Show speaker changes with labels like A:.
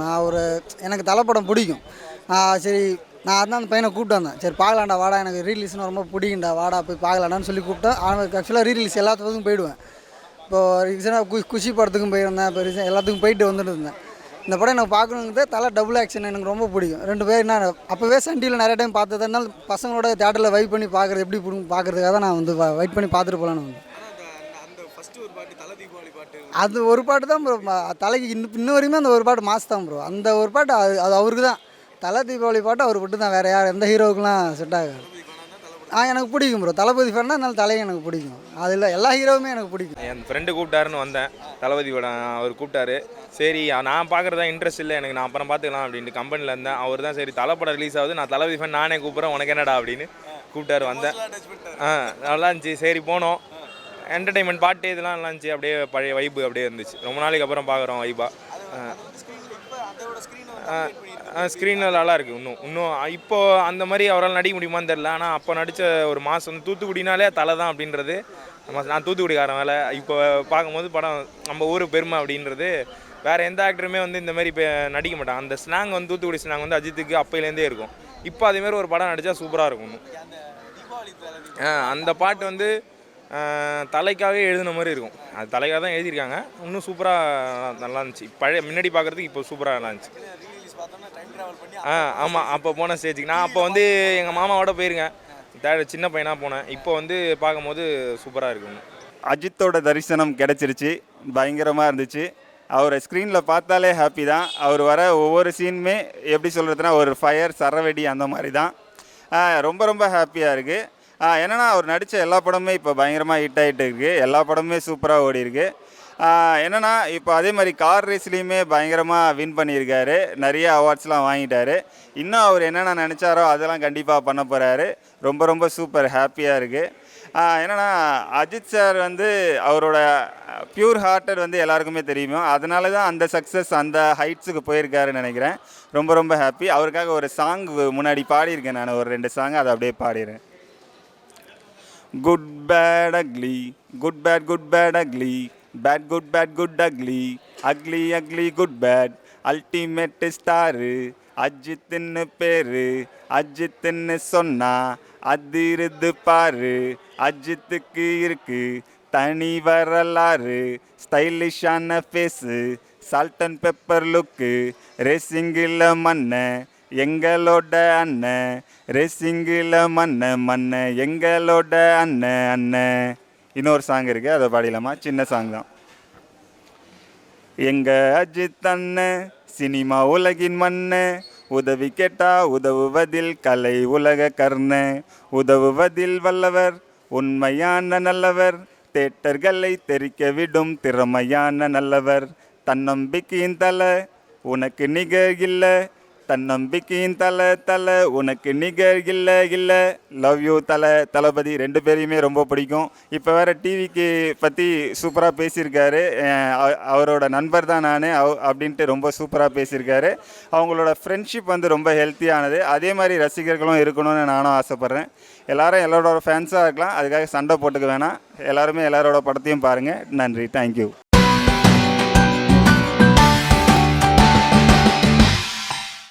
A: நான் எனக்கு தலை படம் பிடிக்கும். சரி நான் அதான் அந்த பையனை கூப்பிட்டு வந்தேன். சரி பார்க்கலாம்டா வாடா, எனக்கு ரீரிலீஸ்னு ரொம்ப பிடிக்கும்டா, வாடா போய் பார்க்கலான்னு சொல்லி கூப்பிட்டேன். அவனுக்கு ஆக்சுவலாக ரீரிலீஸ் எல்லாத்துக்கும் போயிடுவேன். இப்போது ரீசெண்டாக குஷி படத்துக்கும் போயிருந்தேன். இப்போ எல்லாத்துக்கும் போயிட்டு வந்துட்டு இருந்தேன். இந்த படம் எனக்கு பார்க்கணுங்கிறது தலை டபுள் ஆக்ஷன் எனக்கு ரொம்ப பிடிக்கும். 2 பேர் நான் அப்போவே சன் டிவியில் நிறைய டைம் பார்த்ததுனால பசங்களோட தேட்டரில் வைப் பண்ணி பார்க்குறது எப்படி பார்க்குறதுக்காக தான் நான் வெயிட் பண்ணி பார்த்துட்டு போகலான்னு வந்து. அது ஒரு பாட்டு தான் ப்ரோ. தலைக்கு இன்ன வரையுமே அந்த ஒரு பாட்டு மாஸ் தான் ப்ரோ. அந்த ஒரு பாட்டு அது அவருக்கு தான். தலை தீபாவளி பாட்டு அவர் மட்டும் தான், வேறு எந்த ஹீரோவுக்குலாம் செட் ஆகாது. எனக்கு பிடிக்கும் ப்ரோ. தளபதி ஃபேன்னா அதனால தலையை எனக்கு பிடிக்கும். அதில் எல்லா ஹீரோவுமே எனக்கு பிடிக்கும்.
B: என் ஃப்ரெண்டு கூப்பிட்டாருன்னு வந்தேன். தளபதி படம் அவர் கூப்பிட்டாரு. சரி நான் பார்க்குறதா இன்ட்ரெஸ்ட் இல்லை எனக்கு, நான் அப்புறம் பார்த்துக்கலாம் அப்படின்ட்டு கம்பெனியில் இருந்தேன். அவர் தான் சரி தலை படம் ரிலீஸ் ஆகுது, நான் தளபதி ஃபேன் நானே கூப்பிட்றேன், உனக்கு என்னடா அப்படின்னு கூப்பிட்டாரு. வந்தேன். நல்லா இருந்துச்சு. சரி போனோம். என்டர்டைன்மெண்ட் பாட்டு இதெல்லாம் நல்லா இருந்துச்சு. அப்படியே பழைய வைப்பு அப்படியே இருந்துச்சு. ரொம்ப நாளைக்கு அப்புறம் பார்க்குறோம் வைப்பாக. ஸ்க்ரீனில் நல்லா இருக்குது. இன்னும் இப்போது அந்த மாதிரி அவரால் நடிக்க முடியுமான்னு தெரில. ஆனால் அப்போ நடித்த ஒரு மாதம் வந்து தூத்துக்குடினாலே தலை தான் அப்படின்றது. நான் தூத்துக்குடிக்காரன் வேலை. இப்போ பார்க்கும்போது படம் நம்ம ஊர் பெருமை அப்படின்றது. வேறு எந்த ஆக்டருமே வந்து இந்த மாதிரி இப்போ நடிக்க மாட்டாங்க. அந்த ஸ்லாங் வந்து தூத்துக்குடி ஸ்லாங் வந்து அஜித்துக்கு அப்போலேருந்தே இருக்கும். இப்போ அதேமாரி ஒரு படம் நடித்தா சூப்பராக இருக்கும். அந்த பாட்டு வந்து தலைக்காகவே எழுதின மாதிரி இருக்கும். அது தலைக்காக தான் எழுதியிருக்காங்க. இன்னும் சூப்பராக நல்லா இருந்துச்சு. முன்னாடி பார்க்குறதுக்கு இப்போ சூப்பராக நல்லா இருந்துச்சு. ஆமாம், அப்போ போன ஸ்டேஜுக்கு நான் அப்போ வந்து எங்கள் மாமாவோட போயிருக்கேன். சின்ன பையனாக போனேன். இப்போ வந்து பார்க்கும்போது சூப்பராக இருக்குங்க.
C: அஜித்தோட தரிசனம் கிடச்சிருச்சு. பயங்கரமாக இருந்துச்சு. அவரை ஸ்க்ரீனில் பார்த்தாலே ஹாப்பி தான். அவர் வர ஒவ்வொரு சீனுமே எப்படி சொல்கிறதுனா ஒரு ஃபயர் சரவெடி அந்த மாதிரி தான். ரொம்ப ரொம்ப ஹாப்பியாக இருக்குது. என்னென்னா அவர் நடித்த எல்லா படமுமே இப்போ பயங்கரமாக ஹிட் ஆகிட்டு இருக்குது. எல்லா படமுமே சூப்பராக ஓடி இருக்குது. என்னென்னா இப்போ அதே மாதிரி கார் ரேஸ்லேயுமே பயங்கரமாக வின் பண்ணியிருக்காரு. நிறைய அவார்ட்ஸ்லாம் வாங்கிட்டார். இன்னும் அவர் என்னென்ன நினச்சாரோ அதெல்லாம் கண்டிப்பாக பண்ண போகிறாரு. ரொம்ப ரொம்ப சூப்பர் ஹாப்பியாக இருக்குது. என்னென்னா அஜித் சார் வந்து அவரோட பியூர் ஹார்ட்டட் வந்து எல்லாருக்குமே தெரியுமோ, அதனால தான் அந்த சக்ஸஸ் அந்த ஹைட்ஸுக்கு போயிருக்காருன்னு நினைக்கிறேன். ரொம்ப ரொம்ப ஹாப்பி. அவருக்காக ஒரு சாங் முன்னாடி பாடியிருக்கேன் நான், ஒரு 2 சாங் அதை அப்படியே பாடிடுறேன். Good bad ugly, good bad good bad ugly, bad good bad good ugly, ugly ugly good bad, ultimate star அஜித்துன்னு பேரு, அஜித்துன்னு சொன்னா அதிருது பாரு, அஜித்துக்கு இருக்கு தனி வரலாறு, ஸ்டைலிஷான face, salt and pepper look, ரேசிங்கில் மண்ணை எங்களோட அண்ணன், ரேசிங்கில் மண்ணை எங்களோட அண்ணன். இன்னொரு சாங் இருக்குது, அதை பாடிடலாமா? சின்ன சாங் தான். எங்கள் அஜித் அண்ணன் சினிமா உலகின் மண்ணன், உதவி கேட்டா உதவுவதில் கலை உலக கர்ண, உதவுவதில் வல்லவர் உண்மையான நல்லவர், தேட்டர்களை தெரிக்க விடும் திறமையான நல்லவர், தன்னம்பிக்கையின் தலை உனக்கு நிகர் இல்லை, தன்னம்பிக்கையின் தலை உனக்கு நிகர் இல்லை. லவ் யூ தளபதி. 2 பேரையுமே ரொம்ப பிடிக்கும். இப்போ வேறு டிவிக்கு பற்றி சூப்பராக பேசியிருக்காரு. அவரோட நண்பர் தான் நான் அப்படின்ட்டு ரொம்ப சூப்பராக பேசியிருக்காரு. அவங்களோட ஃப்ரெண்ட்ஷிப் வந்து ரொம்ப ஹெல்த்தியானது. அதே மாதிரி ரசிகர்களும் இருக்கணும்னு நானும் ஆசைப்பட்றேன். எல்லோரும் எல்லாரோட ஃபேன்ஸாக இருக்கலாம், அதுக்காக சண்டை போட்டுக்க வேணாம். எல்லாருமே எல்லாரோட படத்தையும் பாருங்கள். நன்றி, தேங்க்யூ.